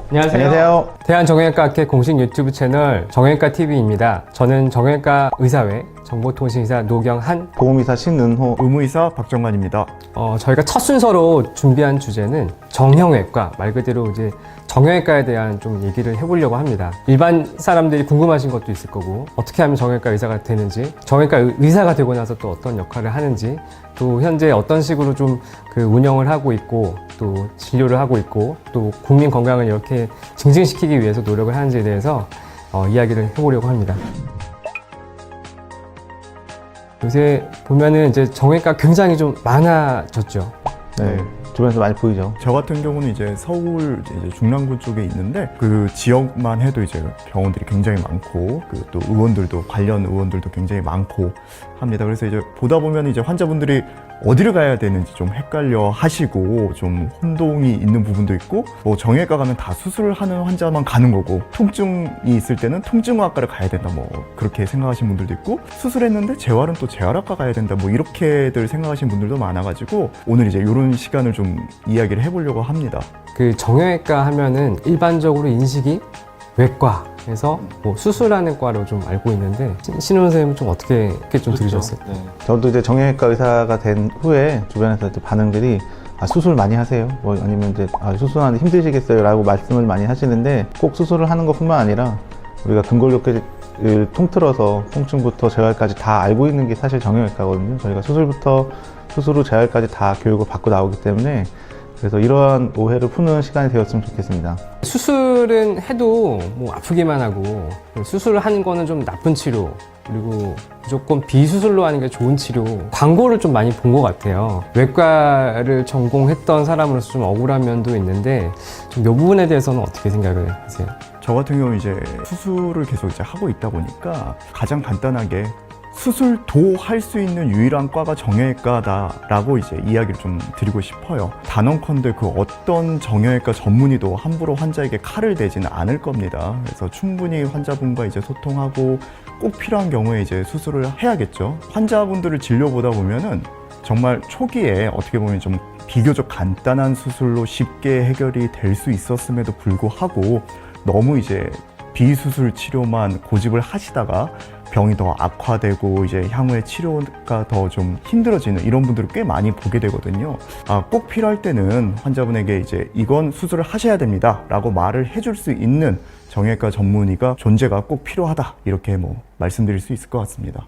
안녕하세요. 대한정형외과학회 공식 유튜브 채널 정형외과TV입니다. 저는 정형외과 의사회 정보통신의사 노경한, 보험의사 신은호, 의무의사 박정관입니다. 저희가 첫 순서로 준비한 주제는 정형외과, 말 그대로 이제 정형외과에 대한 좀 얘기를 해보려고 합니다. 일반 사람들이 궁금하신 것도 있을 거고, 어떻게 하면 정형외과 의사가 되는지, 정형외과 의사가 되고 나서 또 어떤 역할을 하는지, 또 현재 어떤 식으로 좀 그 운영을 하고 있고, 또 진료를 하고 있고, 또 국민 건강을 이렇게 증진시키기 위해서 노력을 하는지에 대해서 이야기를 해보려고 합니다. 요새 보면은 이제 정형외과 굉장히 좀 많아졌죠. 네, 주변에서 많이 보이죠. 저 같은 경우는 이제 서울 이제 중랑구 쪽에 있는데 그 지역만 해도 이제 병원들이 굉장히 많고 그 또 의원들도 관련 의원들도 굉장히 많고 합니다. 그래서 이제 보다 보면 이제 환자분들이 어디를 가야 되는지 좀 헷갈려 하시고 좀 혼동이 있는 부분도 있고, 뭐 정형외과 가면 다 수술을 하는 환자만 가는 거고, 통증이 있을 때는 통증의학과를 가야 된다, 뭐 그렇게 생각하시는 분들도 있고, 수술했는데 재활은 또 재활학과 가야 된다, 뭐 이렇게들 생각하시는 분들도 많아가지고 오늘 이제 이런 시간을 좀 이야기를 해보려고 합니다. 그 정형외과 하면은 일반적으로 인식이 외과에서 뭐 수술하는 과로 좀 알고 있는데, 신원 선생님은 좀 어떻게 좀 들으셨어요? 네. 저도 이제 정형외과 의사가 된 후에 주변에서 이제 반응들이 수술 많이 하세요, 뭐 아니면 이제 수술하는데 힘드시겠어요 라고 말씀을 많이 하시는데, 꼭 수술을 하는 것뿐만 아니라 우리가 근골격계를 통틀어서 통증부터 재활까지 다 알고 있는 게 사실 정형외과거든요. 저희가 수술부터 수술 후 재활까지 다 교육을 받고 나오기 때문에, 그래서 이러한 오해를 푸는 시간이 되었으면 좋겠습니다. 수술은 해도 뭐 아프기만 하고, 수술을 하는 거는 좀 나쁜 치료, 그리고 무조건 비수술로 하는 게 좋은 치료, 광고를 좀 많이 본 것 같아요. 외과를 전공했던 사람으로서 좀 억울한 면도 있는데, 좀 이 부분에 대해서는 어떻게 생각을 하세요? 저 같은 경우 이제 수술을 계속 이제 하고 있다 보니까 가장 간단하게 수술도 할 수 있는 유일한 과가 정형외과다라고 이제 이야기를 좀 드리고 싶어요. 단언컨대 그 어떤 정형외과 전문의도 함부로 환자에게 칼을 대지는 않을 겁니다. 그래서 충분히 환자분과 이제 소통하고 꼭 필요한 경우에 이제 수술을 해야겠죠. 환자분들을 진료보다 보면은 정말 초기에 어떻게 보면 좀 비교적 간단한 수술로 쉽게 해결이 될 수 있었음에도 불구하고 너무 이제 비수술 치료만 고집을 하시다가 병이 더 악화되고 이제 향후에 치료가 더 좀 힘들어지는 이런 분들을 꽤 많이 보게 되거든요. 꼭 필요할 때는 환자분에게 이제 이건 수술을 하셔야 됩니다 라고 말을 해줄 수 있는 정형외과 전문의가 존재가 꼭 필요하다, 이렇게 뭐 말씀드릴 수 있을 것 같습니다.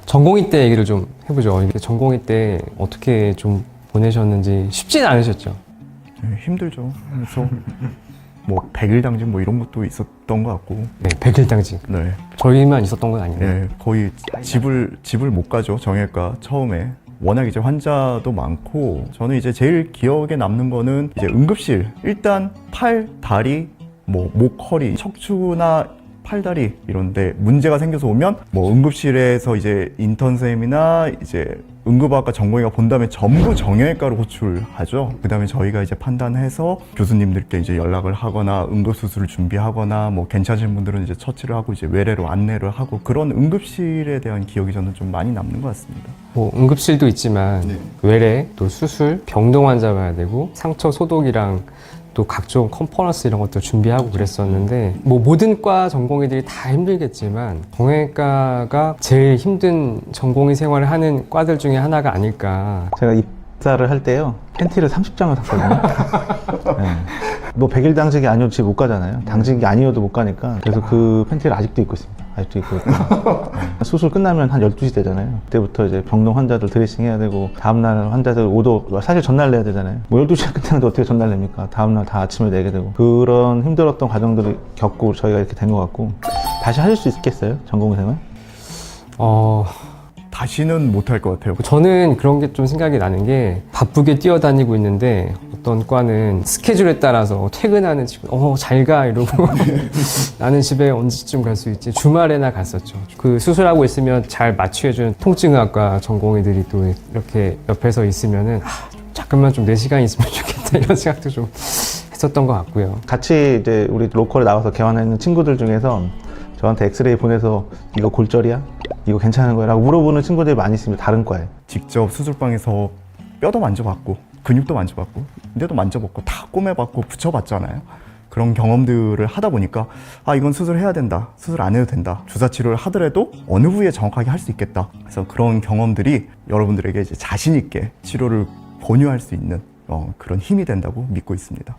전공의 때 얘기를 좀 해보죠. 전공의 때 어떻게 좀 보내셨는지. 쉽진 않으셨죠? 네, 힘들죠. 그래서 뭐 100일 당직 뭐 이런 것도 있었던 것 같고. 네, 100일 당직. 네. 저희만 있었던 건 아니에요. 네, 거의 집을 못 가죠. 정형외과 처음에. 워낙 이제 환자도 많고, 저는 이제 제일 기억에 남는 거는 이제 응급실. 일단 팔, 다리, 뭐 목, 허리, 척추나 팔다리 이런데 문제가 생겨서 오면 뭐 응급실에서 이제 인턴쌤이나 이제 응급학과 전공의가 본 다음에 전부 정형외과로 호출하죠. 그 다음에 저희가 이제 판단해서 교수님들께 이제 연락을 하거나 응급수술을 준비하거나, 뭐 괜찮으신 분들은 이제 처치를 하고 이제 외래로 안내를 하고, 그런 응급실에 대한 기억이 저는 좀 많이 남는 것 같습니다. 뭐 응급실도 있지만 외래, 또 수술, 병동 환자 봐야 되고, 상처 소독이랑 또 각종 컨퍼런스 이런 것도 준비하고 그랬었는데, 뭐 모든 과 전공의들이 다 힘들겠지만 정형외과가 제일 힘든 전공의 생활을 하는 과들 중에 하나가 아닐까. 제가 입사를 할 때요, 팬티를 30장을 샀거든요. 네. 뭐 100일 당직이 아니어도 집에 못 가잖아요. 당직이 아니어도 못 가니까. 그래서 그 팬티를 아직도 입고 있습니다. 아직도 입고 있고. 수술 끝나면 한 12시 되잖아요. 그때부터 이제 병동 환자들 드레싱 해야 되고, 다음날 환자들 오도 사실 전날 내야 되잖아요. 뭐 12시에 끝나는데 어떻게 전날 냅니까? 다음날 다 아침에 내게 되고, 그런 힘들었던 과정들을 겪고 저희가 이렇게 된 것 같고. 다시 하실 수 있겠어요? 전공생활? 다시는 못할 것 같아요. 저는 그런 게 좀 생각이 나는 게, 바쁘게 뛰어다니고 있는데 어떤 과는 스케줄에 따라서 퇴근하는 친구 잘 가 이러고 나는 집에 언제쯤 갈 수 있지, 주말에나 갔었죠. 그 수술하고 있으면 잘 마취해주는 통증의학과 전공의들이 또 이렇게 옆에서 있으면은 잠깐만 좀 내 시간이 있으면 좋겠다 이런 생각도 좀 했었던 것 같고요. 같이 이제 우리 로컬에 나와서 개원하는 친구들 중에서 저한테 엑스레이 보내서 이거 골절이야? 이거 괜찮은 거야? 라고 물어보는 친구들이 많이 있습니다. 다른 과에. 직접 수술방에서 뼈도 만져봤고 근육도 만져봤고 인대도 만져봤고 다 꼬매봤고 붙여봤잖아요. 그런 경험들을 하다 보니까 아 이건 수술해야 된다, 수술 안 해도 된다, 주사 치료를 하더라도 어느 부위에 정확하게 할 수 있겠다. 그래서 그런 경험들이 여러분들에게 이제 자신 있게 치료를 권유할 수 있는 그런 힘이 된다고 믿고 있습니다.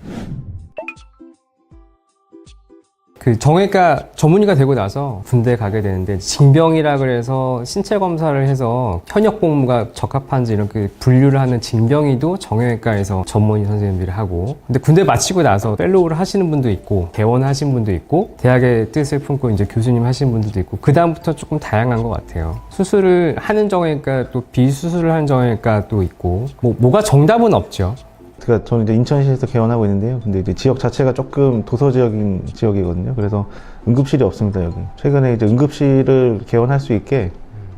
그 정형외과 전문의가 되고 나서 군대 가게 되는데 징병이라 그래서 신체 검사를 해서 현역 복무가 적합한지 이렇게 분류를 하는 징병의도 정형외과에서 전문의 선생님들이 하고, 근데 군대 마치고 나서 펠로우를 하시는 분도 있고 개원하신 분도 있고 대학의 뜻을 품고 이제 교수님 하시는 분들도 있고, 그 다음부터 조금 다양한 것 같아요. 수술을 하는 정형외과 또 비수술을 하는 정형외과도 있고 뭐가 정답은 없죠. 그러니까 저는 이제 인천시에서 개원하고 있는데요. 근데 이제 지역 자체가 조금 도서 지역인 지역이거든요. 그래서 응급실이 없습니다, 여기. 최근에 이제 응급실을 개원할 수 있게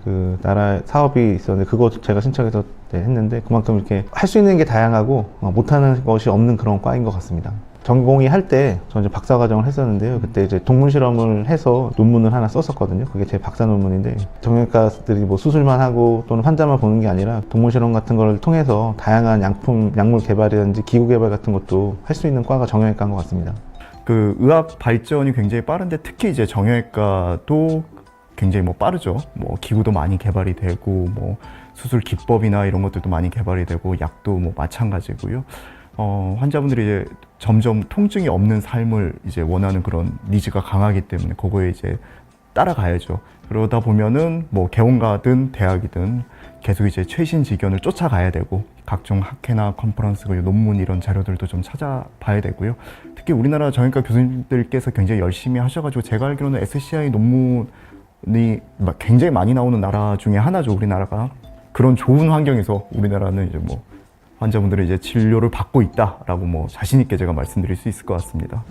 그 나라 사업이 있었는데 그거 제가 신청해서 했는데, 그만큼 이렇게 할 수 있는 게 다양하고 못하는 것이 없는 그런 과인 것 같습니다. 전공의 할 때 저는 이제 박사과정을 했었는데요. 그때 이제 동물 실험을 해서 논문을 하나 썼었거든요. 그게 제 박사 논문인데, 정형외과들이 뭐 수술만 하고 또는 환자만 보는 게 아니라 동물 실험 같은 걸 통해서 다양한 약물 개발이라든지 기구 개발 같은 것도 할 수 있는 과가 정형외과인 것 같습니다. 그 의학 발전이 굉장히 빠른데 특히 이제 정형외과도 굉장히 뭐 빠르죠. 뭐 기구도 많이 개발이 되고 뭐 수술 기법이나 이런 것들도 많이 개발이 되고 약도 뭐 마찬가지고요. 환자분들이 이제 점점 통증이 없는 삶을 이제 원하는 그런 니즈가 강하기 때문에 그거에 이제 따라가야죠. 그러다 보면은 뭐 개원 가든 대학이든 계속 이제 최신 지견을 쫓아가야 되고, 각종 학회나 컨퍼런스, 논문 이런 자료들도 좀 찾아봐야 되고요. 특히 우리나라 정형외과 교수님들께서 굉장히 열심히 하셔가지고 제가 알기로는 SCI 논문이 굉장히 많이 나오는 나라 중에 하나죠, 우리나라가. 그런 좋은 환경에서 우리나라는 이제 뭐 환자분들이 이제 진료를 받고 있다라고 뭐 자신 있게 제가 말씀드릴 수 있을 것 같습니다.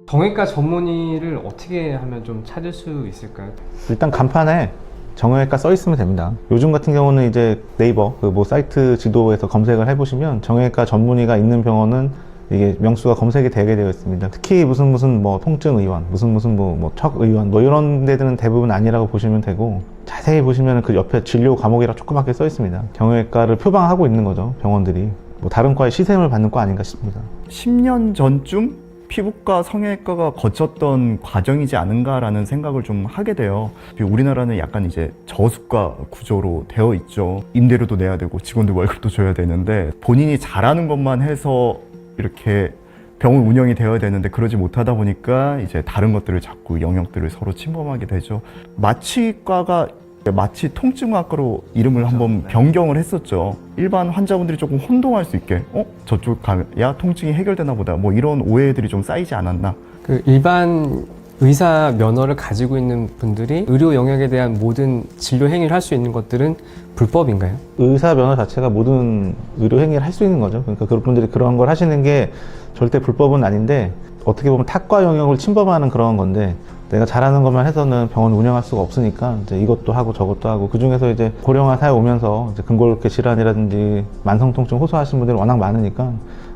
정형외과 전문의를 어떻게 하면 좀 찾을 수 있을까요? 일단 간판에 정형외과 써 있으면 됩니다. 요즘 같은 경우는 이제 네이버 그 뭐 사이트 지도에서 검색을 해보시면 정형외과 전문의가 있는 병원은 이게 명수가 검색이 되게 되어 있습니다. 특히 무슨 뭐 통증 의원, 무슨 뭐 척 의원, 뭐 이런 데들은 대부분 아니라고 보시면 되고, 자세히 보시면 그 옆에 진료 과목이라 조그맣게 써 있습니다. 정형외과를 표방하고 있는 거죠, 병원들이. 뭐 다른 과의 시샘을 받는 과 아닌가 싶습니다. 10년 전쯤 피부과, 성형외과가 거쳤던 과정이지 않은가라는 생각을 좀 하게 돼요. 우리나라는 약간 이제 저수가 구조로 되어 있죠. 임대료도 내야 되고 직원들 월급도 줘야 되는데, 본인이 잘하는 것만 해서 이렇게 병원 운영이 되어야 되는데 그러지 못하다 보니까 이제 다른 것들을 자꾸 영역들을 서로 침범하게 되죠. 마취과가 마취 통증학과로 이름을 한번 변경을 했었죠. 일반 환자분들이 조금 혼동할 수 있게 저쪽 가야 통증이 해결되나 보다, 뭐 이런 오해들이 좀 쌓이지 않았나. 그 일반 의사 면허를 가지고 있는 분들이 의료 영역에 대한 모든 진료 행위를 할 수 있는 것들은 불법인가요? 의사 면허 자체가 모든 의료 행위를 할 수 있는 거죠. 그러니까 그런 분들이 그런 걸 하시는 게 절대 불법은 아닌데, 어떻게 보면 타과 영역을 침범하는 그런 건데, 내가 잘하는 것만 해서는 병원 운영할 수가 없으니까 이제 이것도 하고 저것도 하고, 그 중에서 이제 고령화 사회 오면서 이제 근골격 질환이라든지 만성 통증 호소하시는 분들이 워낙 많으니까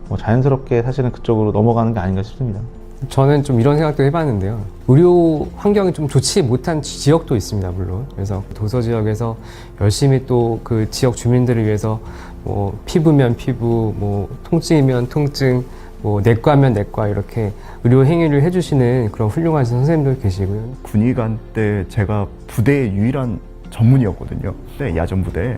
뭐 자연스럽게 사실은 그쪽으로 넘어가는 게 아닌가 싶습니다. 저는 좀 이런 생각도 해봤는데요. 의료 환경이 좀 좋지 못한 지역도 있습니다, 물론. 그래서 도서 지역에서 열심히 또 그 지역 주민들을 위해서 뭐 피부면 피부, 뭐 통증이면 통증, 뭐 내과면 내과, 이렇게 의료 행위를 해주시는 그런 훌륭한 선생님들 계시고요. 군의관 때 제가 부대의 유일한 전문이었거든요. 네, 야전 부대.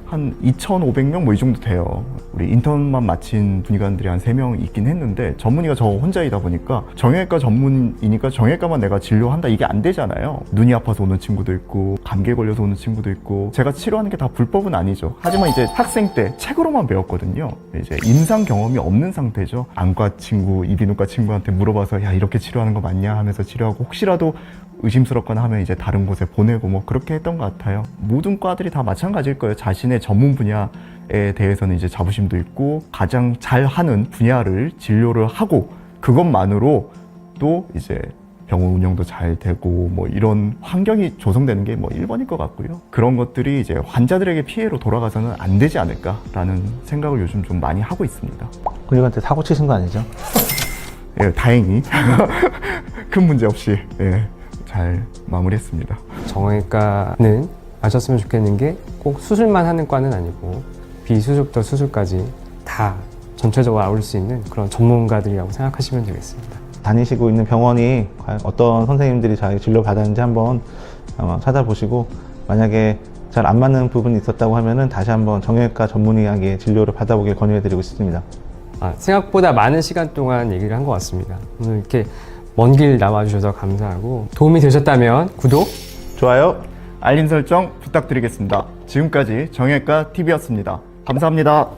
한 2,500명 뭐 이 정도 돼요. 우리 인턴만 마친 군의관들이 한 3명 있긴 했는데, 전문의가 저 혼자이다 보니까 정형외과 전문이니까 정형외과만 내가 진료한다 이게 안 되잖아요. 눈이 아파서 오는 친구도 있고 감기에 걸려서 오는 친구도 있고, 제가 치료하는 게 다 불법은 아니죠. 하지만 이제 학생 때 책으로만 배웠거든요. 이제 임상 경험이 없는 상태죠. 안과 친구, 이비인후과 친구한테 물어봐서 야 이렇게 치료하는 거 맞냐 하면서 치료하고, 혹시라도 의심스럽거나 하면 이제 다른 곳에 보내고 뭐 그렇게 했던 것 같아요. 모든 과들이 다 마찬가지일 거예요. 자신의 전문 분야에 대해서는 이제 자부심도 있고, 가장 잘하는 분야를 진료를 하고 그것만으로 또 이제 병원 운영도 잘 되고 뭐 이런 환경이 조성되는 게 뭐 1번일 것 같고요. 그런 것들이 이제 환자들에게 피해로 돌아가서는 안 되지 않을까라는 생각을 요즘 좀 많이 하고 있습니다. 군의관한테 사고 치신 거 아니죠? 예, 다행히 큰 문제 없이 잘 마무리했습니다. 정형외과는 아셨으면 좋겠는 게 꼭 수술만 하는 과는 아니고 비수술부터 수술까지 다 전체적으로 아울 수 있는 그런 전문가들이라고 생각하시면 되겠습니다. 다니시고 있는 병원이 과연 어떤 선생님들이 자기 진료 받았는지 한번 찾아보시고, 만약에 잘 안 맞는 부분이 있었다고 하면은 다시 한번 정형외과 전문의에게 진료를 받아보길 권유해드리고 싶습니다. 생각보다 많은 시간 동안 얘기를 한 것 같습니다. 오늘 이렇게 먼 길 나와주셔서 감사하고, 도움이 되셨다면 구독, 좋아요. 알림 설정 부탁드리겠습니다. 지금까지 정형외과 TV였습니다. 감사합니다.